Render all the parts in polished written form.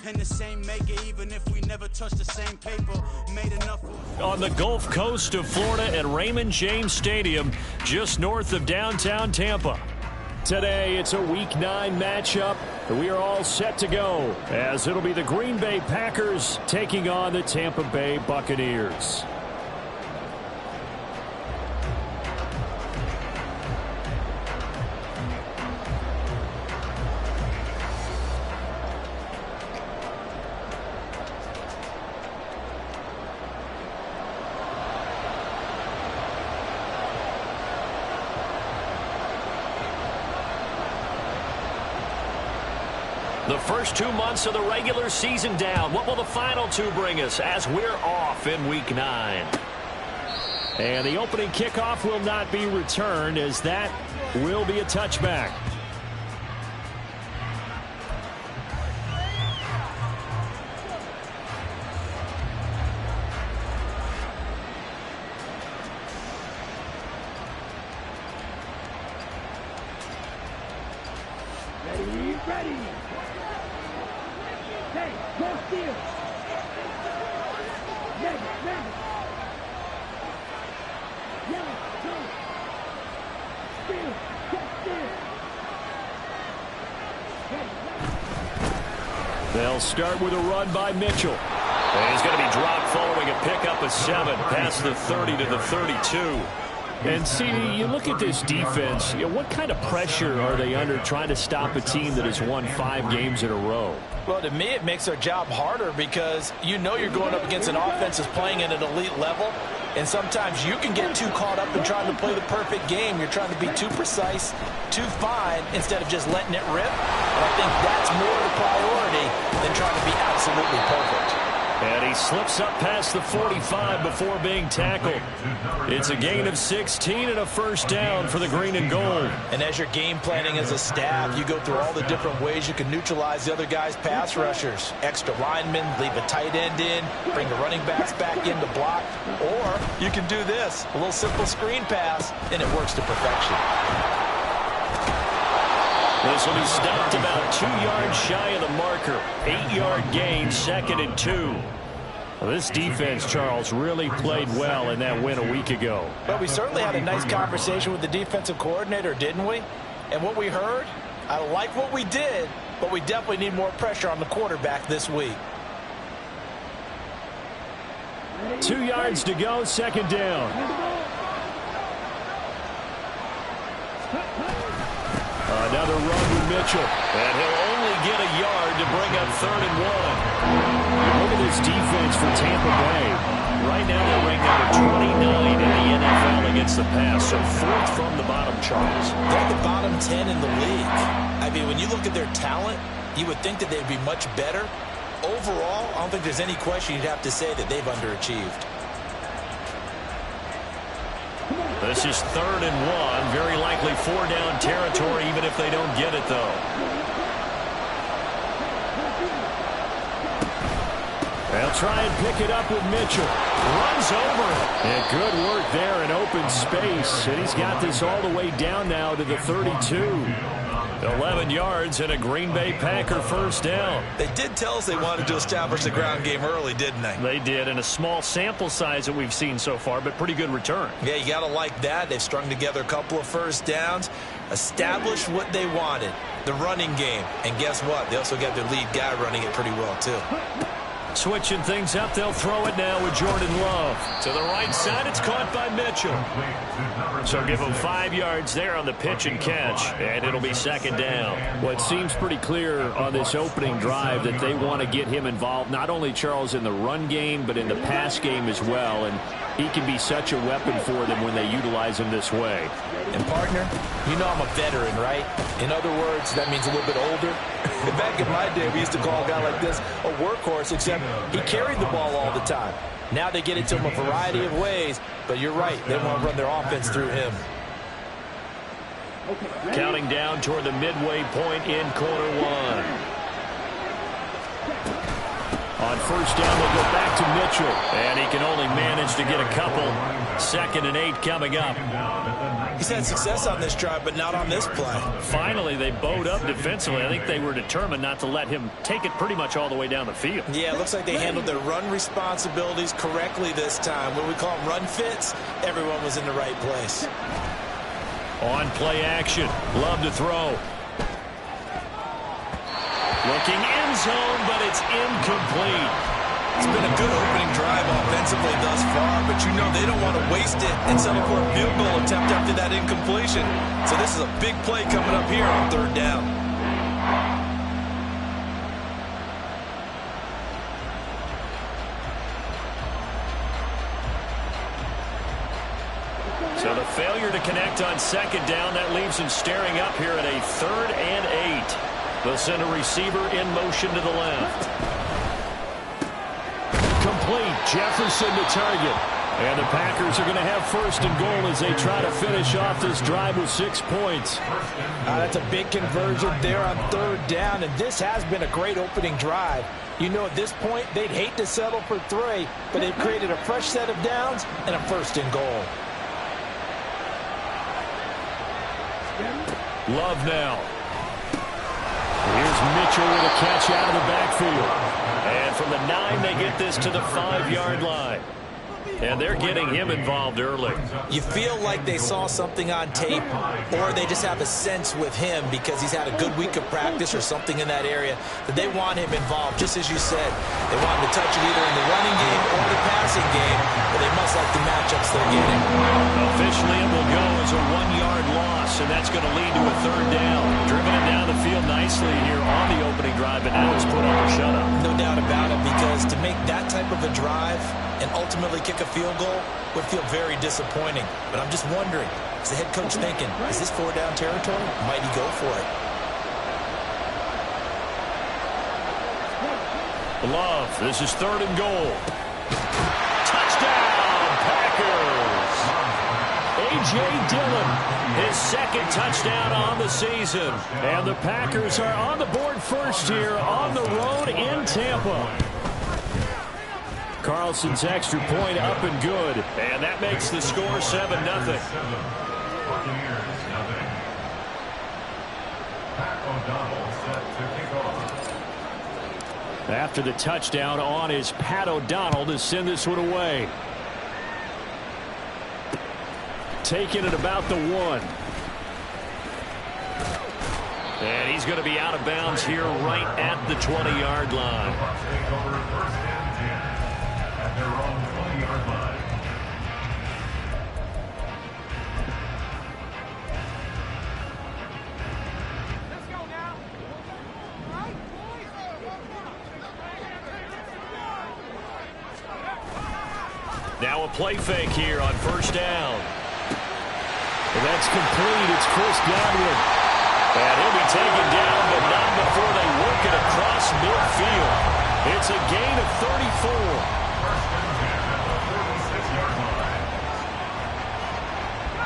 pen the same maker, even if we never touched the same paper. Made enough on the Gulf Coast of Florida at Raymond James Stadium, just north of downtown Tampa. Today, it's a Week 9 matchup. We are all set to go, as it'll be the Green Bay Packers taking on the Tampa Bay Buccaneers. The first 2 months of the regular season down. What will the final 2 bring us as we're off in Week 9? And the opening kickoff will not be returned, as that will be a touchback. Ready. Hey, go steal. Ready. Yellow, go. Steal, get steal. They'll start with a run by Mitchell. And he's going to be dropped following a pickup of 7 past the 30 to the 32. And, CD, you look at this defense, what kind of pressure are they under trying to stop a team that has won 5 games in a row? Well, to me, it makes their job harder because you know you're going up against an offense that's playing at an elite level, and sometimes you can get too caught up in trying to play the perfect game. You're trying to be too precise, too fine, instead of just letting it rip. And I think that's more the priority than trying to be absolutely perfect. And he slips up past the 45 before being tackled. It's a gain of 16 and a first down for the green and gold. And as you're game planning as a staff, you go through all the different ways you can neutralize the other guy's pass rushers. Extra linemen, leave a tight end in, bring the running backs back in to block. Or you can do this, a little simple screen pass, and it works to perfection. This will be stopped about 2 yards shy of the marker. 8-yard gain, 2nd and 2. Well, this defense, Charles, really played well in that win a week ago. But we certainly had a nice conversation with the defensive coordinator, didn't we? And what we heard, I like what we did, but we definitely need more pressure on the quarterback this week. 2 yards to go, 2nd down. Another run with Mitchell. And he'll only get a yard to bring up 3rd and 1. Look at this defense for Tampa Bay. Right now they're ranked number 29 in the NFL against the pass. So 4th from the bottom, Charles. They're the bottom 10 in the league. I mean, when you look at their talent, you would think that they'd be much better. Overall, I don't think there's any question you'd have to say that they've underachieved. This is 3rd and 1. Very likely 4-down territory, even if they don't get it, though. They'll try and pick it up with Mitchell. Runs over it. And good work there in open space. And he's got this all the way down now to the 32. 11 yards and a Green Bay Packer first down. They did tell us they wanted to establish the ground game early, didn't they? They did, in a small sample size that we've seen so far, but pretty good return. Yeah, you got to like that. They've strung together a couple of first downs, established what they wanted, the running game. And guess what? They also got their lead guy running it pretty well, too. Switching things up, they'll throw it now with Jordan Love. To the right side, it's caught by Mitchell. So give him 5 yards there on the pitch and catch, and it'll be 2nd down. Well, it seems pretty clear on this opening drive that they want to get him involved, not only, Charles, in the run game, but in the pass game as well. And he can be such a weapon for them when they utilize him this way. And, partner, you know I'm a veteran, right? In other words, that means a little bit older. Back in my day, we used to call a guy like this a workhorse, except he carried the ball all the time. Now they get it to him a variety of ways, but you're right. They want to run their offense through him. Counting down toward the midway point in quarter 1. On first down, they'll go back to Mitchell. And he can only manage to get a couple. 2nd and 8 coming up. He's had success on this drive, but not on this play. Finally, they bowed up defensively. I think they were determined not to let him take it pretty much all the way down the field. Yeah, it looks like they handled their run responsibilities correctly this time. When we call them run fits, everyone was in the right place. On play action. Love to throw. Looking end zone, but it's incomplete. It's been a good opening drive offensively thus far, but you know they don't want to waste it and settle for a field goal attempt after that incompletion. So this is a big play coming up here on 3rd down. So the failure to connect on 2nd down, that leaves him staring up here at a 3rd and 8. They'll send a receiver in motion to the left. Complete. Jefferson to target. And the Packers are going to have 1st and goal as they try to finish off this drive with 6 points. That's a big conversion there on 3rd down, and this has been a great opening drive. You know, at this point, they'd hate to settle for 3, but they've created a fresh set of downs and a 1st and goal. Love now. Here's Mitchell with a catch out of the backfield. And from the 9, they get this to the 5-yard line. And they're getting him involved early. You feel like they saw something on tape, or they just have a sense with him because he's had a good week of practice or something in that area that they want him involved, just as you said. They want him to touch it either in the running game or the passing game, but they must like the matchups they're getting. Officially, it will go as a 1-yard loss, and that's going to lead to a 3rd down. Driven it down the field nicely here on the opening drive, and now it's put under shutout. No doubt about it, because to make that type of a drive and ultimately kick a field goal would feel very disappointing. But I'm just wondering, is the head coach thinking, is this 4-down territory? Might he go for it? Love, this is 3rd and goal. Touchdown, Packers! A.J. Dillon, his 2nd touchdown on the season. And the Packers are on the board first here on the road in Tampa. Carlson's extra point up and good. And that makes the score 7-0. After the touchdown on is Pat O'Donnell to send this one away. Taking it about the 1. And he's going to be out of bounds here right at the 20-yard line. Their own 20-yard line. Let's go now. Now a play fake here on 1st down. And that's complete. It's Chris Godwin. And he'll be taken down, but not before they work it across midfield. It's a gain of 34.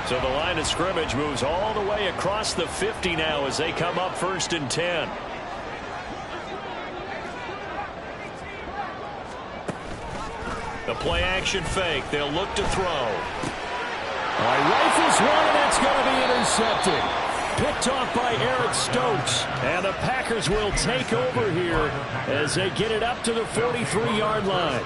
So the line of scrimmage moves all the way across the 50 now as they come up 1st and 10. The play action fake. They'll look to throw. All right, rifles one, and that's going to be intercepted. Picked off by Eric Stokes. And the Packers will take over here as they get it up to the 43-yard line.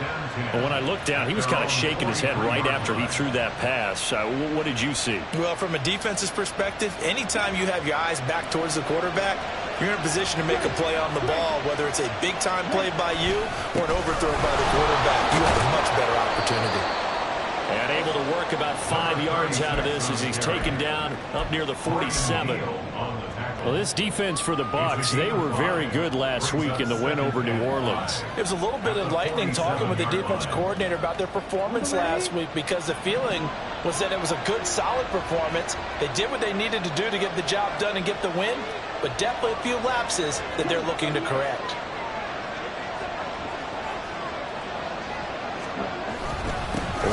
Well, when I looked down, he was kind of shaking his head right after he threw that pass. What did you see? Well, from a defense's perspective, anytime you have your eyes back towards the quarterback, you're in a position to make a play on the ball, whether it's a big-time play by you or an overthrow by the quarterback. You have a much better opportunity. And able to work about 5 yards out of this as he's taken down up near the 47. Well, this defense for the Bucs, they were very good last week in the win over New Orleans. It was a little bit enlightening talking with the defense coordinator about their performance last week, because the feeling was that it was a good, solid performance. They did what they needed to do to get the job done and get the win, but definitely a few lapses that they're looking to correct.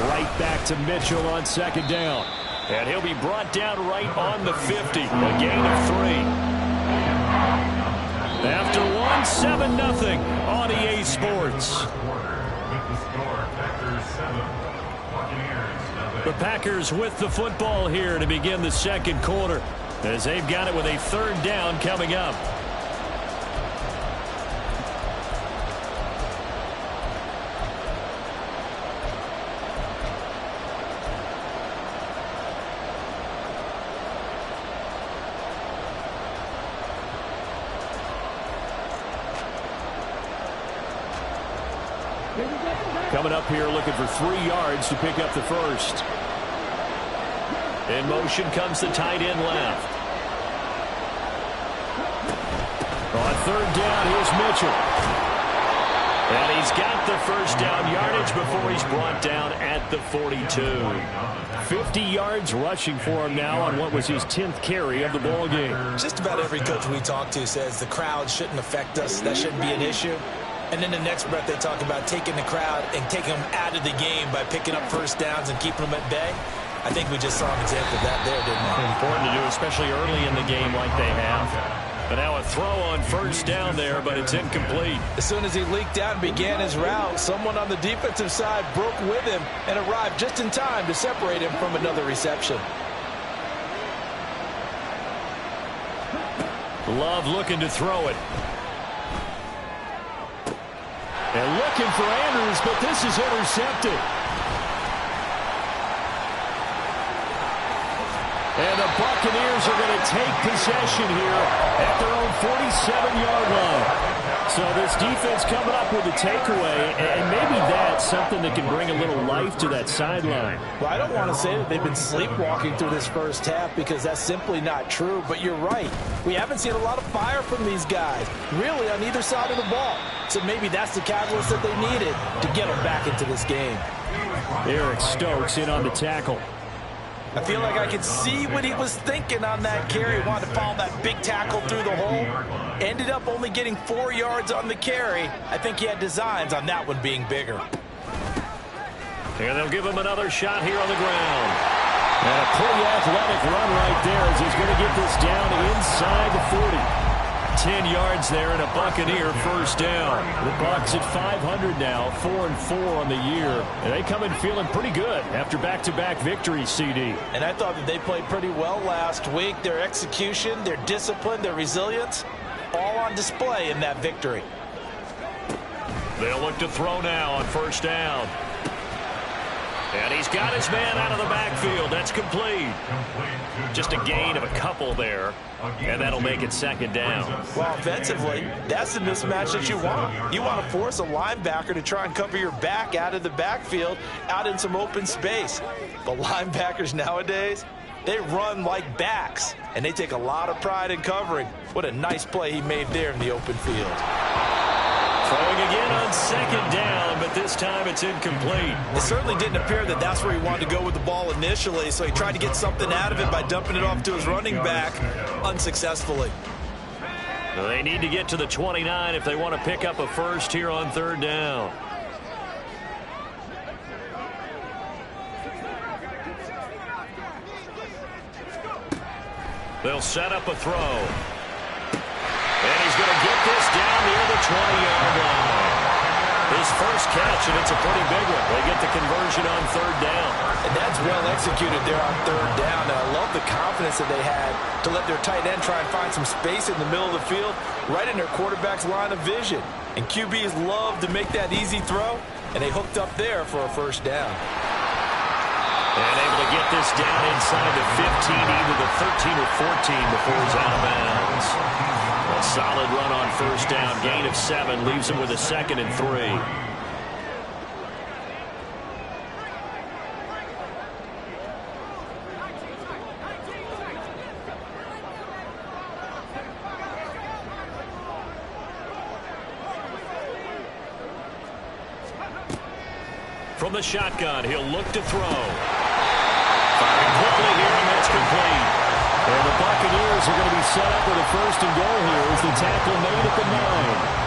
Right back to Mitchell on 2nd down. And he'll be brought down right on the 50. A gain of 3. After 1, 7-0 on EA Sports. The Packers with the football here to begin the second quarter, as they've got it with a third down coming up. Coming up here looking for 3 yards to pick up the first. In motion comes the tight end left. On third down, here's Mitchell. And he's got the first down yardage before he's brought down at the 42. 50 yards rushing for him now on what was his 10th carry of the ball game. Just about every coach we talk to says the crowd shouldn't affect us. That shouldn't be an issue. And then the next breath they talk about taking the crowd and taking them out of the game by picking up first downs and keeping them at bay. I think we just saw an example of that there, didn't we? Important to do, especially early in the game like they have. But now a throw on first down there, but it's incomplete. As soon as he leaked out and began his route, someone on the defensive side broke with him and arrived just in time to separate him from another reception. Love looking to throw it. And looking for Andrews, but this is intercepted. And the Buccaneers are going to take possession here at their own 47-yard line. So this defense coming up with a takeaway, and maybe that's something that can bring a little life to that sideline. Well, I don't want to say that they've been sleepwalking through this first half because that's simply not true, but you're right. We haven't seen a lot of fire from these guys, really, on either side of the ball. So maybe that's the catalyst that they needed to get them back into this game. Eric Stokes in on the tackle. I feel like I could see what he was thinking on that carry. He wanted to follow that big tackle through the hole. Ended up only getting 4 yards on the carry. I think he had designs on that one being bigger. And they'll give him another shot here on the ground. And a pretty athletic run right there as he's going to get this down inside the 40. 10 yards there and a Buccaneer first down. The Bucs at 500 now, 4-4 on the year. And they come in feeling pretty good after back-to-back victories, CD. And I thought that they played pretty well last week. Their execution, their discipline, their resilience, all on display in that victory. They'll look to throw now on first down. And he's got his man out of the backfield. That's complete. Just a gain of a couple there, and that'll make it second down. Well, offensively, that's the mismatch that you want. You want to force a linebacker to try and cover your back out of the backfield, out in some open space. But linebackers nowadays, they run like backs, and they take a lot of pride in covering. What a nice play he made there in the open field. Throwing again on second down, but this time it's incomplete. It certainly didn't appear that that's where he wanted to go with the ball initially, so he tried to get something out of it by dumping it off to his running back unsuccessfully. They need to get to the 29 if they want to pick up a first here on third down. They'll set up a throw. And he's going to get this down near the 20-yard line. His first catch, and it's a pretty big one. They get the conversion on third down. And that's well executed there on third down. And I love the confidence that they had to let their tight end try and find some space in the middle of the field, right in their quarterback's line of vision. And QBs love to make that easy throw, and they hooked up there for a first down. And able to get this down inside the 15, either the 13 or 14 before he's out of bounds. A solid run on first down. Gain of 7 leaves him with a 2nd and 3. From the shotgun, he'll look to throw. Firing quickly here, and that's complete. And the Buccaneers are going to be set up with a first and goal here as the tackle made at the 9.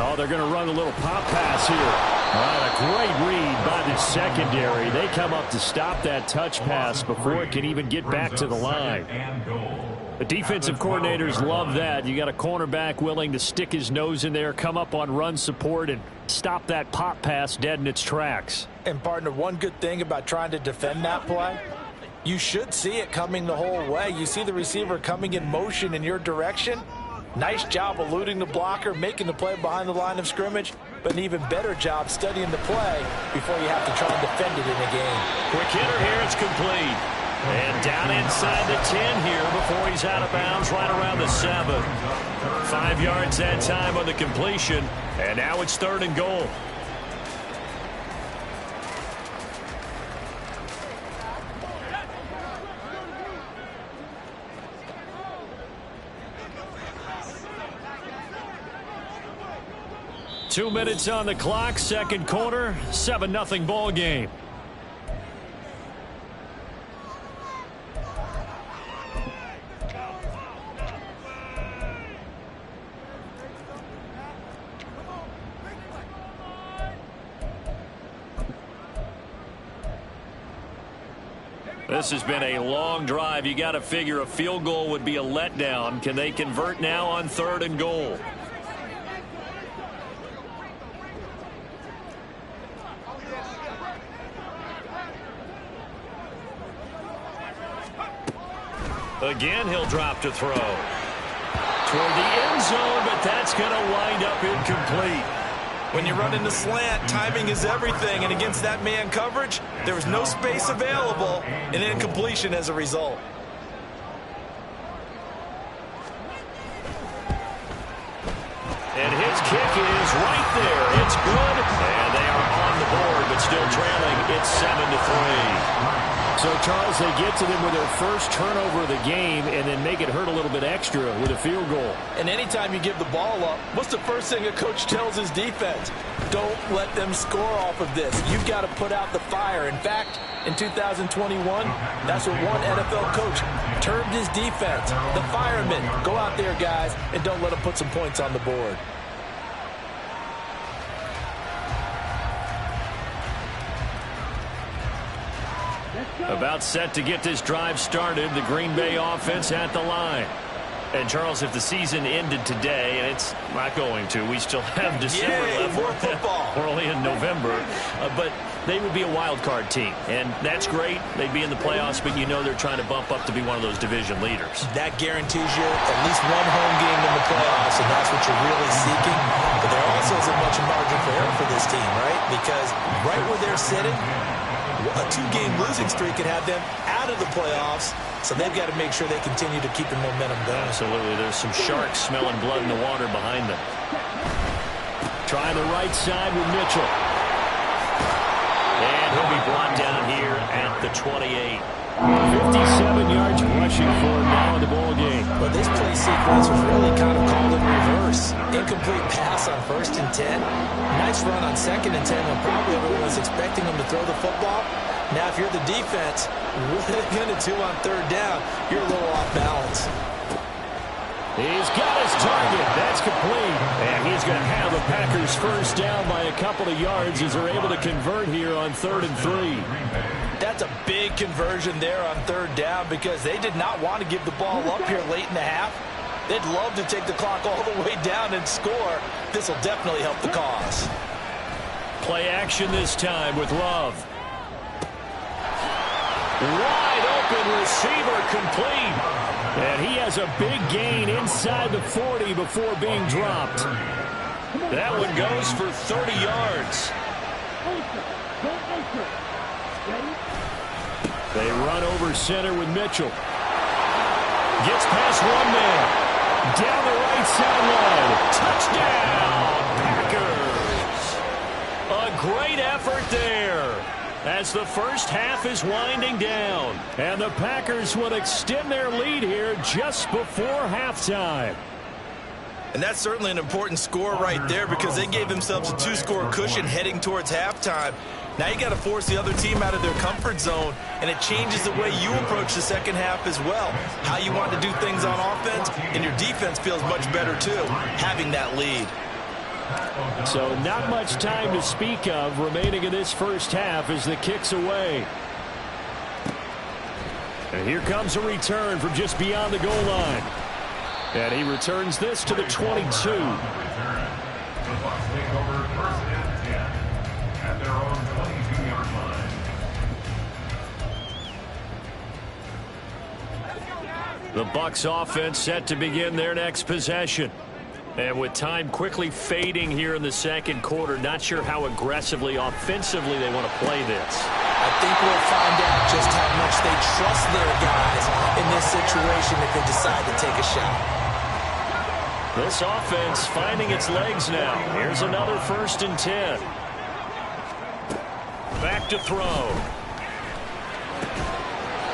Oh, they're going to run a little pop pass here. All right, a great read by the secondary. They come up to stop that touch pass before it can even get back to the line. The defensive coordinators love that. You got a cornerback willing to stick his nose in there, come up on run support, and stop that pop pass dead in its tracks. And, partner, one good thing about trying to defend that play, you should see it coming the whole way. You see the receiver coming in motion in your direction. Nice job eluding the blocker, making the play behind the line of scrimmage, but an even better job studying the play before you have to try and defend it in a game. Quick hitter here, it's complete. And down inside the 10 here before he's out of bounds, right around the 7. 5 yards that time on the completion, and now it's 3rd and goal. Two minutes on the clock, second quarter, 7-0 ball game. This has been a long drive. You got to figure a field goal would be a letdown. Can they convert now on 3rd and goal? Again, he'll drop to throw. Toward the end zone, but that's going to wind up incomplete. When you run into slant, timing is everything, and against that man coverage, there was no space available, and incompletion as a result. And his kick is right there. It's good, and they are on the board, but still trailing. It's 7-3. So, Charles, they get to them with their first turnover of the game and then make it hurt a little bit extra with a field goal. And anytime you give the ball up, what's the first thing a coach tells his defense? Don't let them score off of this. You've got to put out the fire. In fact, in 2021, that's what one NFL coach termed his defense. The firemen. Go out there, guys, and don't let them put some points on the board. About set to get this drive started. The Green Bay offense at the line. And, Charles, if the season ended today, and it's not going to, we still have December left. More football. We're only in November. But they would be a wild card team. And that's great. They'd be in the playoffs, but you know they're trying to bump up to be one of those division leaders. That guarantees you at least one home game in the playoffs, and that's what you're really seeking. But there also isn't much margin for error for this team, right? Because right where they're sitting, a 2-game losing streak could have them out of the playoffs, so they've got to make sure they continue to keep the momentum going. Absolutely. There's some sharks smelling blood in the water behind them. Try the right side with Mitchell. And he'll be brought down here at the 28. 57 yards rushing for him now in the ball game. But this play sequence was really kind of called in reverse. Incomplete pass on 1st and 10. Nice run on 2nd and 10 when probably everyone was expecting him to throw the football. Now, if you're the defense, what are they going to do on 3rd down? You're a little off balance. He's got his target. That's complete. And he's going to have the Packers first down by a couple of yards as they're able to convert here on 3rd and 3. That's a big conversion there on 3rd down because they did not want to give the ball up here late in the half. They'd love to take the clock all the way down and score. This will definitely help the cause. Play action this time with Love. Wide open receiver complete. And he has a big gain inside the 40 before being dropped. That one goes for 30 yards. They run over center with Mitchell. Gets past one man. Down the right sideline. Touchdown, Packers. A great effort there as the first half is winding down. And the Packers will extend their lead here just before halftime. And that's certainly an important score right there because they gave themselves a 2-score cushion heading towards halftime. Now you got to force the other team out of their comfort zone, and it changes the way you approach the second half as well. How you want to do things on offense, and your defense feels much better too, having that lead. So not much time to speak of remaining in this first half as the kick's away. And here comes a return from just beyond the goal line. And he returns this to the 22. The Bucs offense set to begin their next possession. And with time quickly fading here in the second quarter, not sure how aggressively, offensively they want to play this. I think we'll find out just how much they trust their guys in this situation if they decide to take a shot. This offense finding its legs now. Here's another 1st and 10. Back to throw.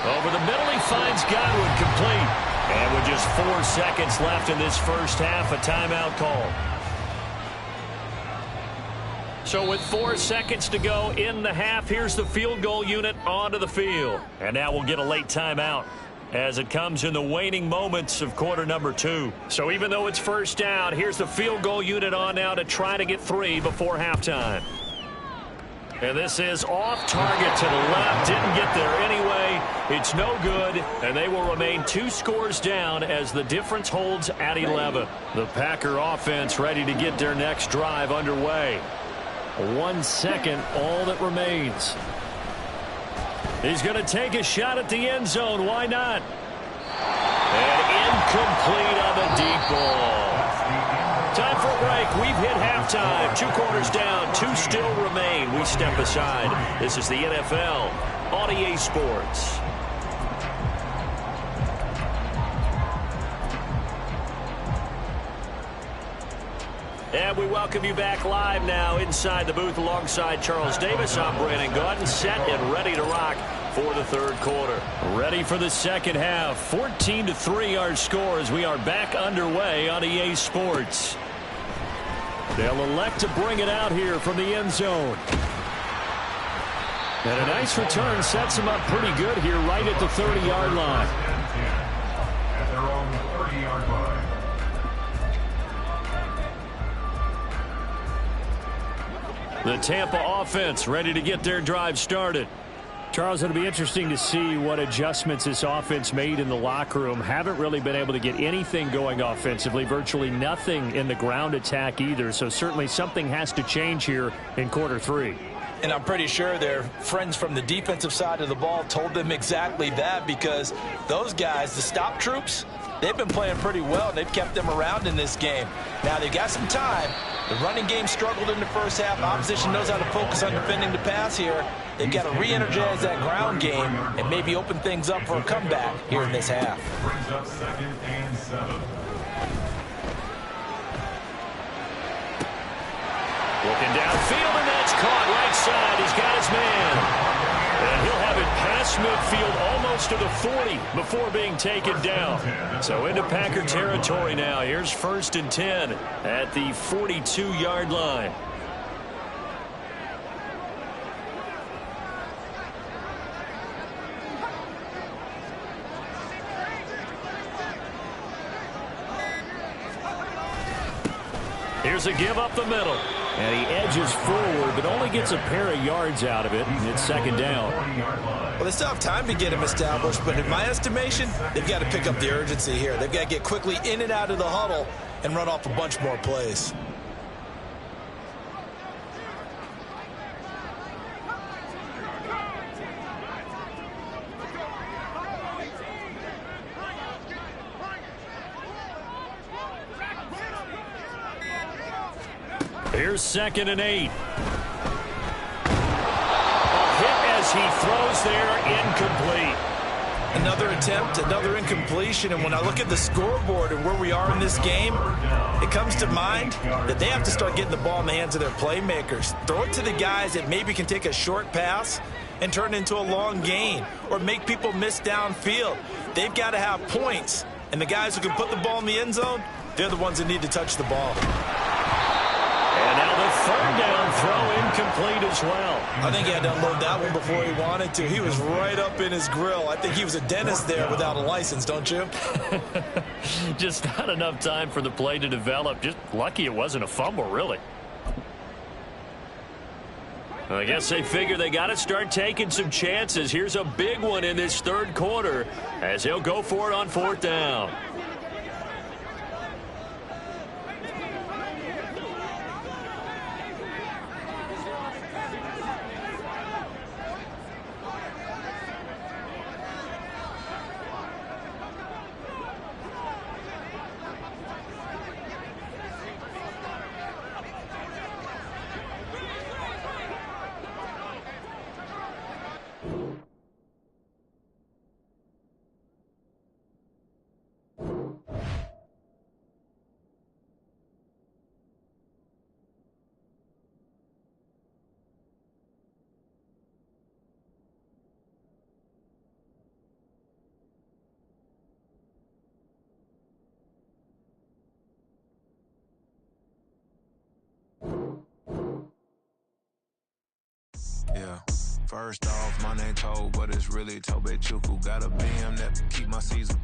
Over the middle, he finds Godwin complete. And with just 4 seconds left in this first half, a timeout call. So with 4 seconds to go in the half, here's the field goal unit onto the field. And now we'll get a late timeout as it comes in the waning moments of quarter number 2. So even though it's first down, here's the field goal unit on now to try to get 3 before halftime. And this is off target to the left. Didn't get there anyway. It's no good, and they will remain 2 scores down as the difference holds at 11. The Packer offense ready to get their next drive underway. 1 second, all that remains. He's going to take a shot at the end zone. Why not? And incomplete on the deep ball. Time for a break. We've hit halftime. 2 quarters down. 2 still remain. We step aside. This is the NFL on EA Sports. And we welcome you back live now inside the booth alongside Charles Davis. I'm Brandon Gaudin, set and ready to rock for the third quarter. Ready for the second half. 14-3 our score as we are back underway on EA Sports. They'll elect to bring it out here from the end zone. And a nice return sets them up pretty good here right at the 30-yard line. At their own 30-yard line. The Tampa offense ready to get their drive started. Charles, it'll be interesting to see what adjustments this offense made in the locker room. Haven't really been able to get anything going offensively, virtually nothing in the ground attack either. So certainly something has to change here in quarter 3. And I'm pretty sure their friends from the defensive side of the ball told them exactly that, because those guys, the stop troops, they've been playing pretty well. They've kept them around in this game. Now they've got some time. The running game struggled in the first half. Opposition knows how to focus on defending the pass here. They've got to re-energize that ground game and maybe open things up for a comeback here in this half. Brings up 2nd and 7. Looking downfield, and that's caught right side. He's got his man. And he'll have it past midfield almost to the 40 before being taken down. So into Packer territory now. Here's 1st and 10 at the 42-yard line. Here's a give up the middle. And he edges forward, but only gets a pair of yards out of it, and it's 2nd down. Well, they still have time to get him established, but in my estimation, they've got to pick up the urgency here. They've got to get quickly in and out of the huddle and run off a bunch more plays. Here's 2nd and 8. A hit as he throws there, incomplete. Another attempt, another incompletion, and when I look at the scoreboard and where we are in this game, it comes to mind that they have to start getting the ball in the hands of their playmakers. Throw it to the guys that maybe can take a short pass and turn it into a long gain or make people miss downfield. They've got to have points, and the guys who can put the ball in the end zone, they're the ones that need to touch the ball. And now the third down throw incomplete as well. I think he had to unload that one before he wanted to. He was right up in his grill. I think he was a dentist there without a license, don't you? Just not enough time for the play to develop. Just lucky it wasn't a fumble, really. I guess they figure they got to start taking some chances. Here's a big one in this third quarter as he'll go for it on fourth down. Yeah. First off, my name Toad, but it's really Tobe Chuku. Got a BM that keep my season.